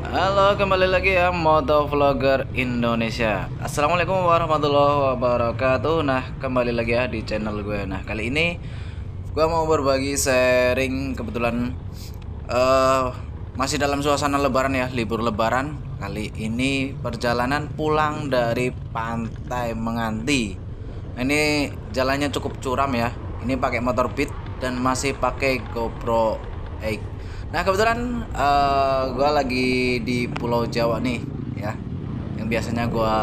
Halo, kembali lagi ya Motovlogger Indonesia. Assalamualaikum warahmatullahi wabarakatuh. Nah, kembali lagi ya di channel gue. Nah, kali ini gue mau berbagi sharing. Kebetulan eh masih dalam suasana lebaran ya, libur lebaran. Kali ini perjalanan pulang dari Pantai Menganti. Nah, ini jalannya cukup curam ya. Ini pakai motor Beat dan masih pakai GoPro 8. Nah, kebetulan gue lagi di Pulau Jawa nih ya. Yang biasanya gue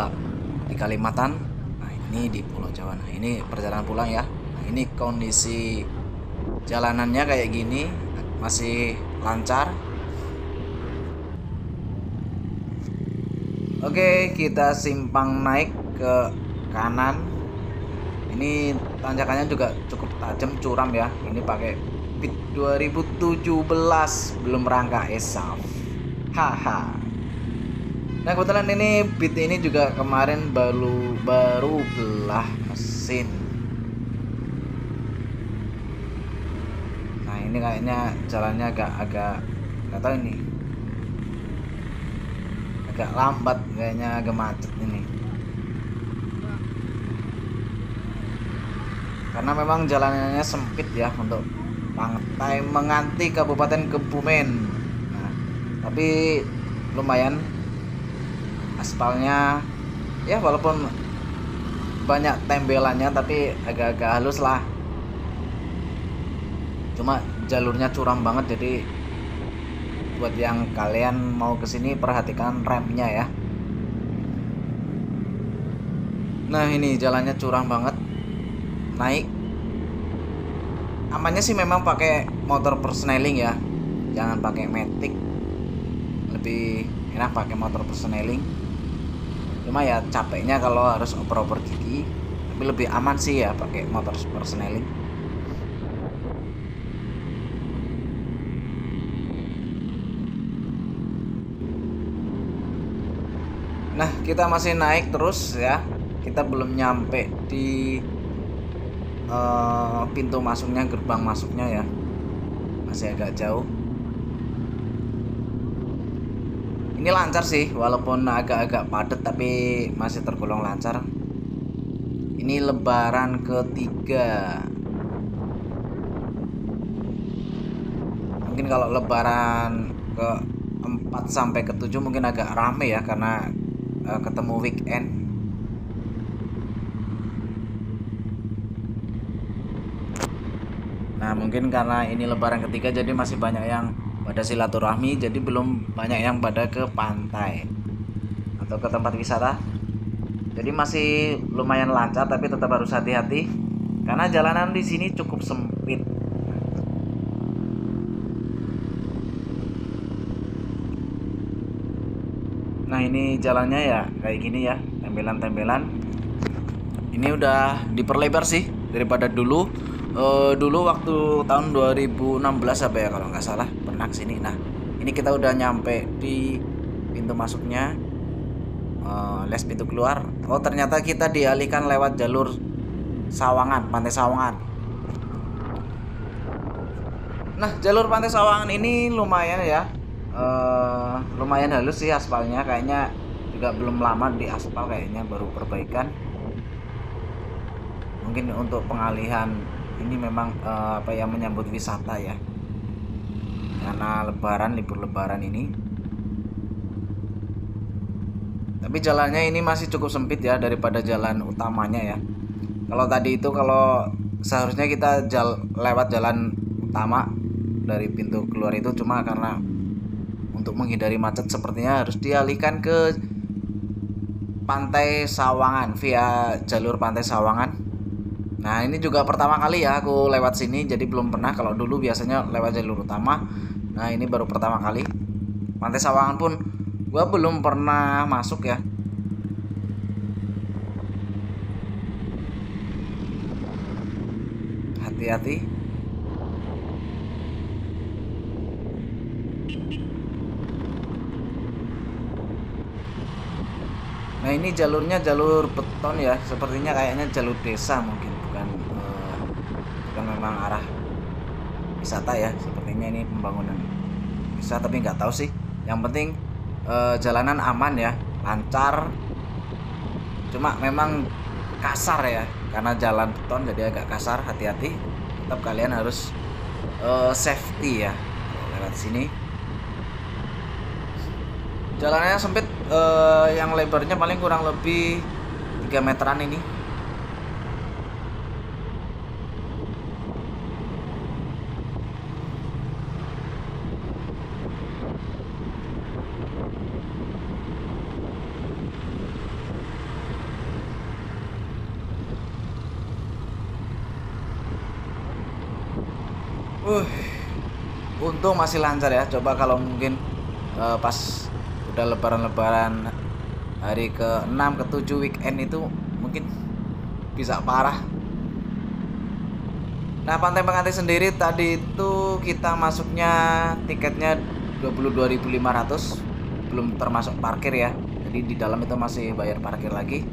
di Kalimantan. Nah, ini di Pulau Jawa. Nah, ini perjalanan pulang ya. Nah, ini kondisi jalanannya kayak gini, masih lancar. Oke, kita simpang naik ke kanan. Ini tanjakannya juga cukup tajam, curam ya. Ini pakai Beat 2017, belum rangka ESAF. Haha. Nah, kebetulan ini Beat ini juga kemarin baru belah mesin. Nah, ini kayaknya jalannya agak nggak tahu ini. Agak lambat kayaknya, agak macet ini. Karena memang jalanannya sempit ya untuk Pantai Menganti Kabupaten Kebumen. Nah, tapi lumayan aspalnya ya, walaupun banyak tembelannya tapi agak-agak halus lah. Cuma jalurnya curam banget, jadi buat yang kalian mau kesini perhatikan remnya ya. Nah, ini jalannya curam banget. Naik amannya sih memang pakai motor persneling ya, jangan pakai matic, lebih enak pakai motor persneling. Cuma ya capeknya kalau harus oper-oper gigi, tapi lebih aman sih ya pakai motor persneling. Nah, kita masih naik terus ya, kita belum nyampe di pintu masuknya, gerbang masuknya ya, masih agak jauh. Ini lancar sih, walaupun agak-agak padat tapi masih tergolong lancar. Ini lebaran ketiga. Mungkin kalau lebaran ke 4 sampai ke 7 mungkin agak rame ya, karena ketemu weekend. Nah, mungkin karena ini lebaran ketiga jadi masih banyak yang pada silaturahmi, jadi belum banyak yang pada ke pantai atau ke tempat wisata. Jadi masih lumayan lancar, tapi tetap harus hati-hati karena jalanan di sini cukup sempit. Nah, ini jalannya ya kayak gini ya, tembelan-tembelan. Ini udah diperlebar sih daripada dulu. Dulu waktu tahun 2016 apa ya kalau nggak salah pernah kesini. Nah, ini kita udah nyampe di pintu masuknya, les pintu keluar. Oh, ternyata kita dialihkan lewat jalur Sawangan, Pantai Sawangan. Nah, jalur Pantai Sawangan ini lumayan ya, lumayan halus sih aspalnya. Kayaknya juga belum lama di aspal, kayaknya baru perbaikan. Mungkin untuk pengalihan ini memang apa ya, menyambut wisata ya, karena lebaran, libur lebaran ini. Tapi jalannya ini masih cukup sempit ya daripada jalan utamanya ya. Kalau tadi itu, kalau seharusnya kita lewat jalan utama dari pintu keluar itu, cuma karena untuk menghindari macet sepertinya harus dialihkan ke Pantai Sawangan via jalur Pantai Sawangan. Nah, ini juga pertama kali ya aku lewat sini, jadi belum pernah. Kalau dulu biasanya lewat jalur utama. Nah, ini baru pertama kali. Pantai Sawangan pun gua belum pernah masuk ya. Hati-hati. Nah, ini jalurnya jalur beton ya, sepertinya kayaknya jalur desa mungkin, bukan memang arah wisata ya. Sepertinya ini pembangunan bisa, tapi nggak tahu sih. Yang penting jalanan aman ya, lancar. Cuma memang kasar ya, karena jalan beton jadi agak kasar. Hati-hati, tetap kalian harus safety ya lewat sini. Jalannya sempit, yang lebarnya paling kurang lebih 3 meteran ini. Untung masih lancar ya. Coba kalau mungkin pas udah lebaran-lebaran hari ke-6 ke-7 weekend itu mungkin bisa parah. Nah, Pantai Pengantin sendiri tadi itu kita masuknya tiketnya 22.500, belum termasuk parkir ya. Jadi di dalam itu masih bayar parkir lagi.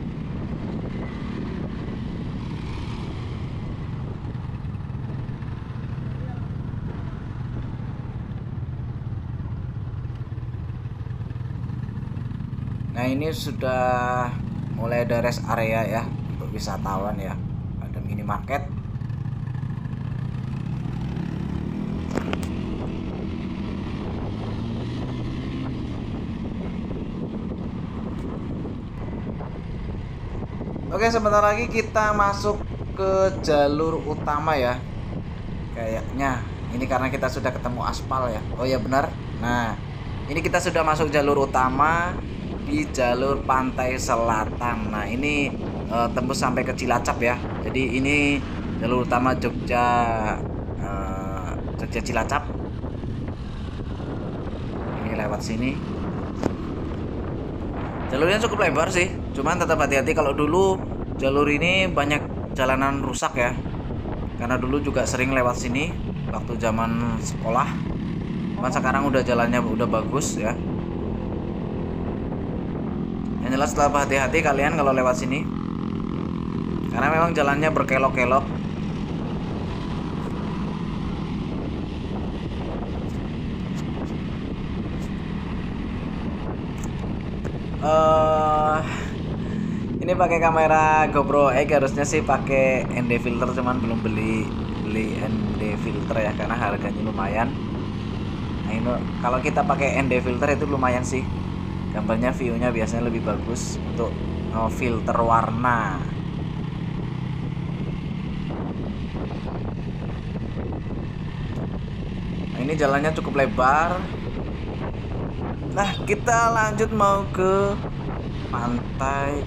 Nah, ini sudah mulai ada rest area ya untuk wisatawan ya. Ada minimarket. Oke, sebentar lagi kita masuk ke jalur utama ya. Kayaknya ini karena kita sudah ketemu aspal ya. Oh ya benar. Nah, ini kita sudah masuk jalur utama di jalur pantai selatan. Nah, ini tembus sampai ke Cilacap ya. Jadi ini jalur utama Jogja Cilacap. Ini lewat sini. Jalurnya cukup lebar sih, cuman tetap hati-hati. Kalau dulu jalur ini banyak jalanan rusak ya, karena dulu juga sering lewat sini waktu zaman sekolah. Cuman sekarang udah jalannya udah bagus ya. Yang jelas tetap hati-hati kalian kalau lewat sini, karena memang jalannya berkelok-kelok. Ini pakai kamera GoPro X, harusnya sih pakai ND filter, cuman belum beli ND filter ya, karena harganya lumayan. Nah, ini kalau kita pakai ND filter itu lumayan sih, gambarnya view-nya biasanya lebih bagus untuk filter warna. Nah, ini jalannya cukup lebar. Nah, kita lanjut mau ke Pantai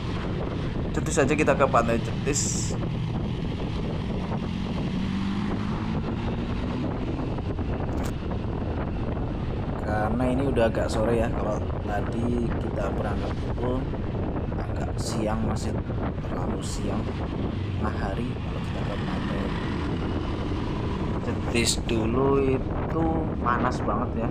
Cetis aja, kita ke Pantai Cetis. Karena ini udah agak sore ya. Kalau tadi kita berangkat itu agak siang, masih terlalu siang, tengah hari. Kalau kita ke Pantai Cetis dulu itu panas banget ya.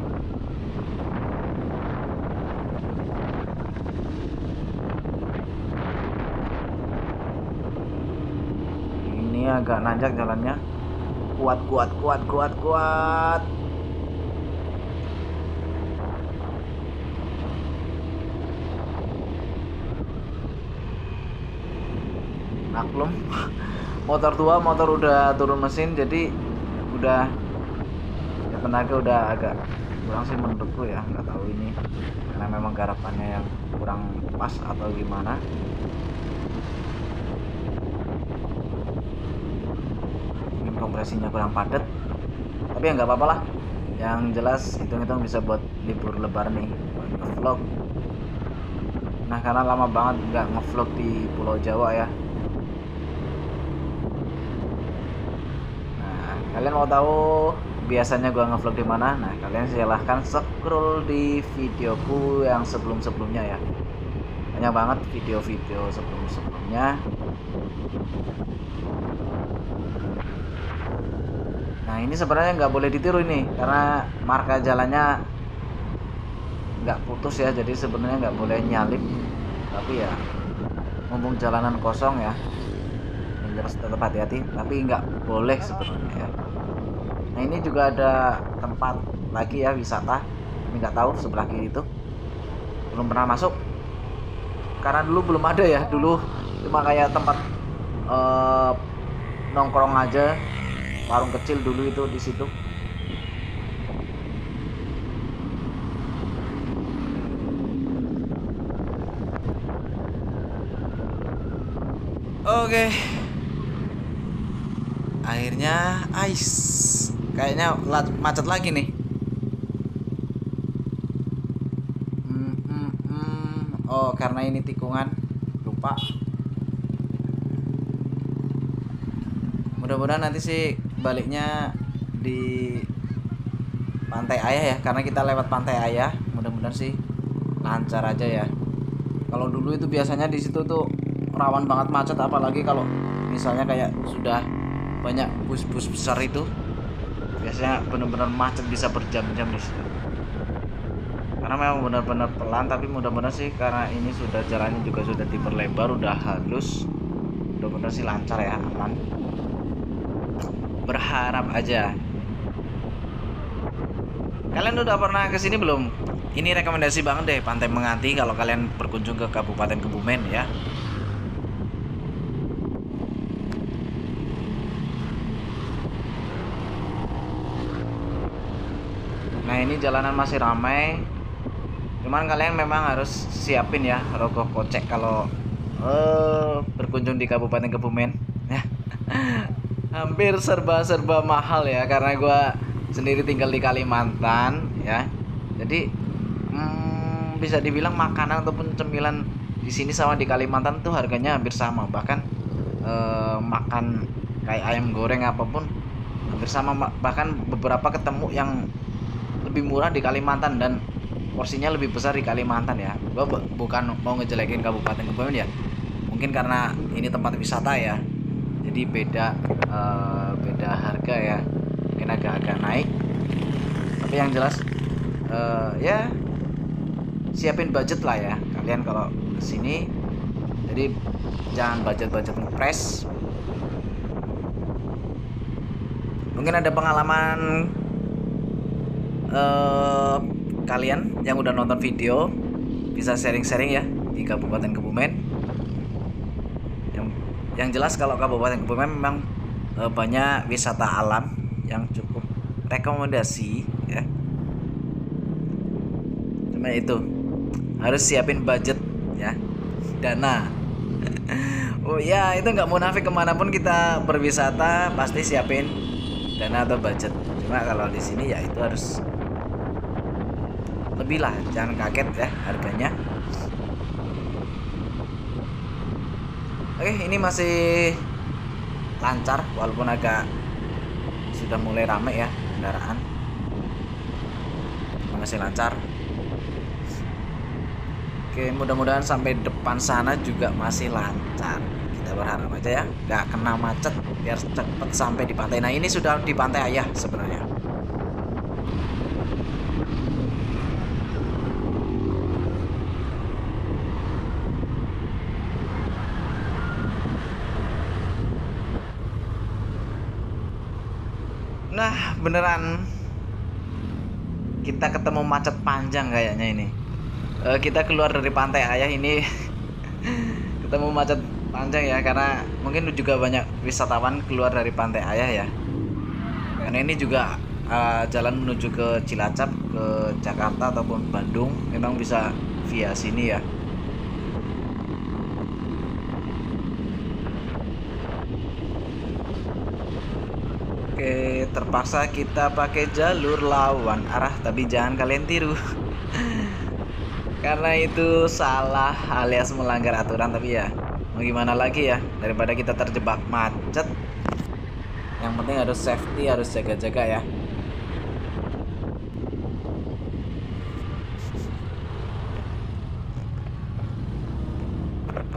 Agak nanjak jalannya. Kuat. Maklum, motor tua, motor udah turun mesin, jadi udah ya, tenaga udah agak kurang sih menurutku ya. Nggak tahu ini karena memang garapannya yang kurang pas atau gimana. Kompresinya kurang padat, tapi ya nggak apa-apa lah. Yang jelas hitung-hitung bisa buat libur lebaran nih, buat ngevlog. Nah, karena lama banget nggak ngevlog di Pulau Jawa ya. Nah, kalian mau tahu biasanya gua ngevlog di mana? Nah, kalian silahkan scroll di videoku yang sebelum-sebelumnya ya. Banyak banget video-video sebelum-sebelumnya. Nah, ini sebenarnya nggak boleh ditiru ini, karena marka jalannya nggak putus ya, jadi sebenarnya nggak boleh nyalip. Tapi ya mumpung jalanan kosong ya, harus tetap hati-hati. Tapi nggak boleh sebenarnya ya. Nah, ini juga ada tempat lagi ya wisata, tapi nggak tahu sebelah kiri itu. belum pernah masuk karena dulu belum ada ya, dulu cuma kayak tempat nongkrong aja, warung kecil dulu itu di situ. Oke, akhirnya kayaknya macet lagi nih. Oh, karena ini tikungan, lupa. Mudah-mudahan nanti sih baliknya di Pantai Ayah ya, karena kita lewat Pantai Ayah. Mudah-mudahan sih lancar aja ya. Kalau dulu itu biasanya di situ tuh rawan banget macet, apalagi kalau misalnya kayak sudah banyak bus-bus besar itu, biasanya benar-benar macet bisa berjam-jam di situ. Karena memang benar-benar pelan, tapi mudah-mudahan sih karena ini sudah jalannya juga sudah diperlebar, udah halus, mudah-mudahan sih lancar ya, aman. Berharap aja. Kalian udah pernah kesini belum? Ini rekomendasi banget deh Pantai Menganti kalau kalian berkunjung ke Kabupaten Kebumen ya. Nah, ini jalanan masih ramai. Cuman kalian memang harus siapin ya rogoh kocek kalau berkunjung di Kabupaten Kebumen ya. Hampir serba mahal ya, karena gue sendiri tinggal di Kalimantan ya. Jadi bisa dibilang makanan ataupun cemilan di sini sama di Kalimantan tuh harganya hampir sama. Bahkan makan kayak ayam goreng apapun hampir sama. Bahkan beberapa ketemu yang lebih murah di Kalimantan dan porsinya lebih besar di Kalimantan ya. Gue bukan mau ngejelekin Kabupaten Kebumen ya, mungkin karena ini tempat wisata ya, jadi beda harga ya, mungkin agak naik. Tapi yang jelas ya siapin budget lah ya kalian kalau kesini. Jadi jangan budget ngepres. Mungkin ada pengalaman kalian yang udah nonton video bisa sharing-sharing ya di Kabupaten Kebumen. Yang jelas kalau Kabupaten Kebumen memang banyak wisata alam yang cukup rekomendasi ya. Cuma itu harus siapin budget ya, dana. Oh ya, itu nggak munafik, kemanapun kita berwisata pasti siapin dana atau budget. Cuma kalau di sini ya itu harus lebih lah, jangan kaget ya harganya. Oke, ini masih lancar walaupun agak sudah mulai ramai ya kendaraan. Masih lancar. Oke, mudah-mudahan sampai depan sana juga masih lancar. Kita berharap aja ya nggak kena macet, biar cepet sampai di pantai. Nah, ini sudah di Pantai Ayah sebenarnya. Nah, beneran kita ketemu macet panjang kayaknya ini. Kita keluar dari Pantai Ayah ini ketemu macet panjang ya, karena mungkin juga banyak wisatawan keluar dari Pantai Ayah ya. Karena ini juga jalan menuju ke Cilacap, ke Jakarta ataupun Bandung memang bisa via sini ya. Oke, terpaksa kita pakai jalur lawan arah, tapi jangan kalian tiru. Karena itu salah alias melanggar aturan, tapi ya mau gimana lagi ya, daripada kita terjebak macet. Yang penting harus safety, harus jaga-jaga ya.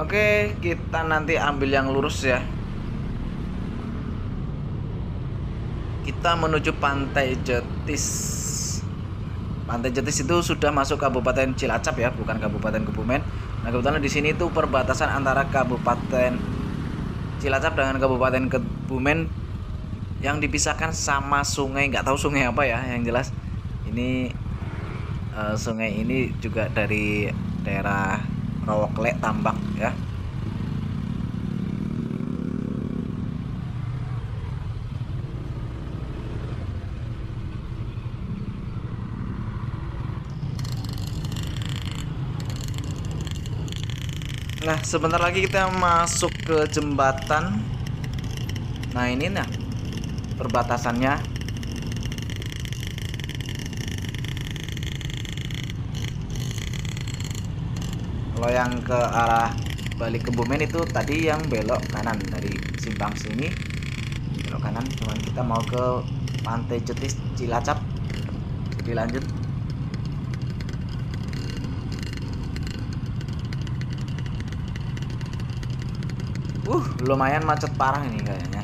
Oke, kita nanti ambil yang lurus ya. Kita menuju Pantai Jetis. Pantai Jetis itu sudah masuk Kabupaten Cilacap ya, bukan Kabupaten Kebumen. Nah, kebetulan di sini itu perbatasan antara Kabupaten Cilacap dengan Kabupaten Kebumen yang dipisahkan sama sungai, nggak tahu sungai apa ya. Yang jelas ini sungai ini juga dari daerah Rawakle Tambak ya. Nah, sebentar lagi kita masuk ke jembatan. Nah, ini nah perbatasannya. Kalau yang ke arah balik Kebumen itu tadi yang belok kanan dari simpang sini, belok kanan. Cuman kita mau ke Pantai Cetis Cilacap. Jadi lanjut. Lumayan macet parah ini kayaknya.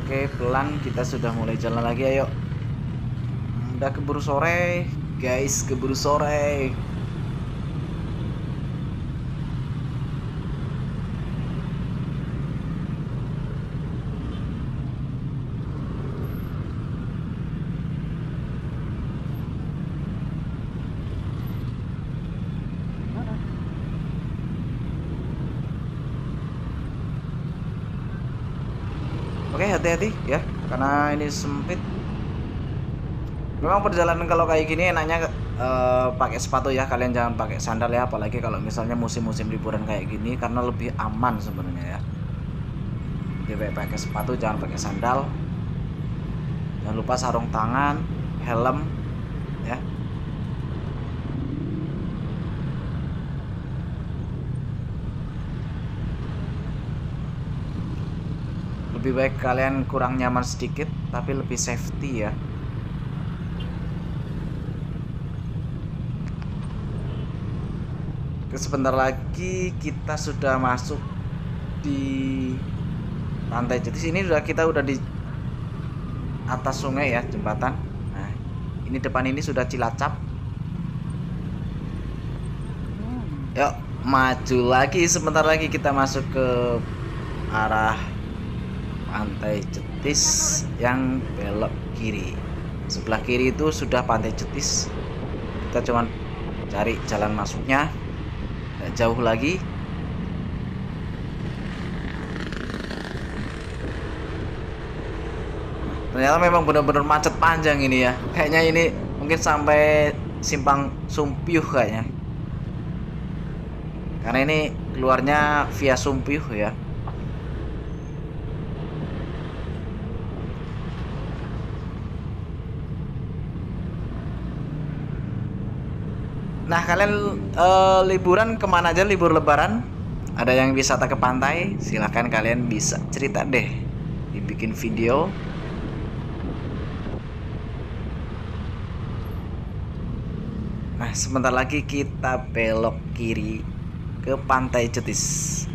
Oke, pelan kita sudah mulai jalan lagi, ayo. Udah keburu sore, guys, keburu sore. Oke, hati-hati ya, karena ini sempit. Memang perjalanan kalau kayak gini enaknya pakai sepatu ya, kalian jangan pakai sandal ya, apalagi kalau misalnya musim-musim liburan kayak gini, karena lebih aman sebenarnya ya. Jadi pakai sepatu, jangan pakai sandal. Jangan lupa sarung tangan, helm ya. Lebih baik kalian kurang nyaman sedikit tapi lebih safety ya. Sebentar lagi kita sudah masuk di Pantai Cetis. Ini kita udah di atas sungai ya, jembatan. Nah, ini depan ini sudah Cilacap. Yuk maju lagi, sebentar lagi kita masuk ke arah Pantai Cetis yang belok kiri. Sebelah kiri itu sudah Pantai Cetis. Kita cuman cari jalan masuknya, nggak jauh lagi. Ternyata memang benar-benar macet panjang ini ya. Kayaknya ini mungkin sampai simpang Sumpiyuh kayaknya. Karena ini keluarnya via Sumpiyuh ya. Nah, kalian liburan kemana aja libur lebaran? Ada yang wisata ke pantai? Silahkan kalian bisa cerita deh, dibikin video. Nah, sebentar lagi kita belok kiri ke Pantai Cetis.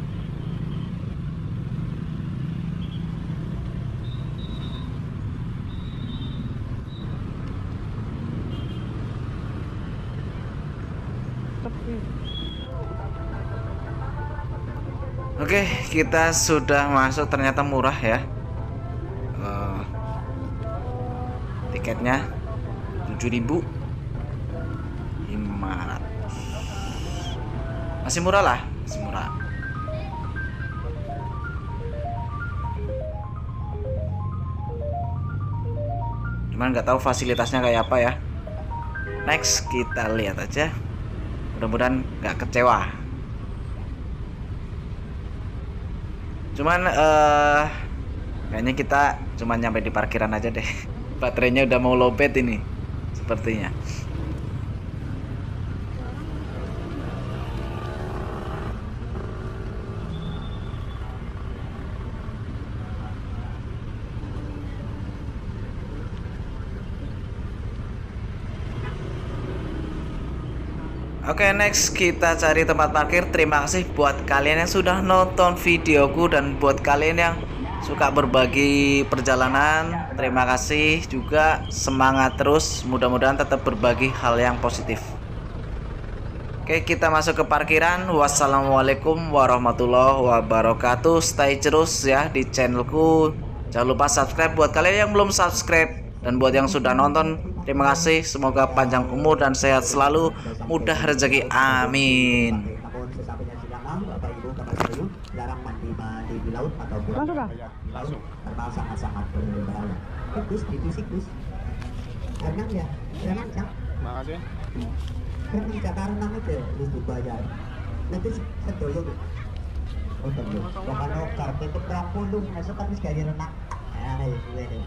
Oke, kita sudah masuk, ternyata murah ya. Tiketnya 7.500. Masih murah lah, masih murah. Cuman nggak tahu fasilitasnya kayak apa ya. Next kita lihat aja. Mudah-mudahan nggak kecewa. Cuman kayaknya kita cuma nyampe di parkiran aja deh. Baterainya udah mau lowbat ini sepertinya. Oke, next kita cari tempat parkir. Terima kasih buat kalian yang sudah nonton videoku dan buat kalian yang suka berbagi perjalanan. Terima kasih juga, semangat terus. Mudah-mudahan tetap berbagi hal yang positif. Oke, kita masuk ke parkiran. Wassalamualaikum warahmatullahi wabarakatuh. Stay terus ya di channelku. Jangan lupa subscribe buat kalian yang belum subscribe. Dan buat yang sudah nonton, terima kasih. Semoga panjang umur dan sehat selalu, mudah rezeki. Amin. Langsung kah? Langsung. Karena sangat-sangat berbahaya. Itu siklus. Renang ya, renang ya. Makasih. Renang Jakarta renang itu harus dibayar. Nanti sedoyo tuh. Oh, sedoyo. Kalau kartu itu 30, masuk kan wis gaya renang. Ah, ya suwe deh.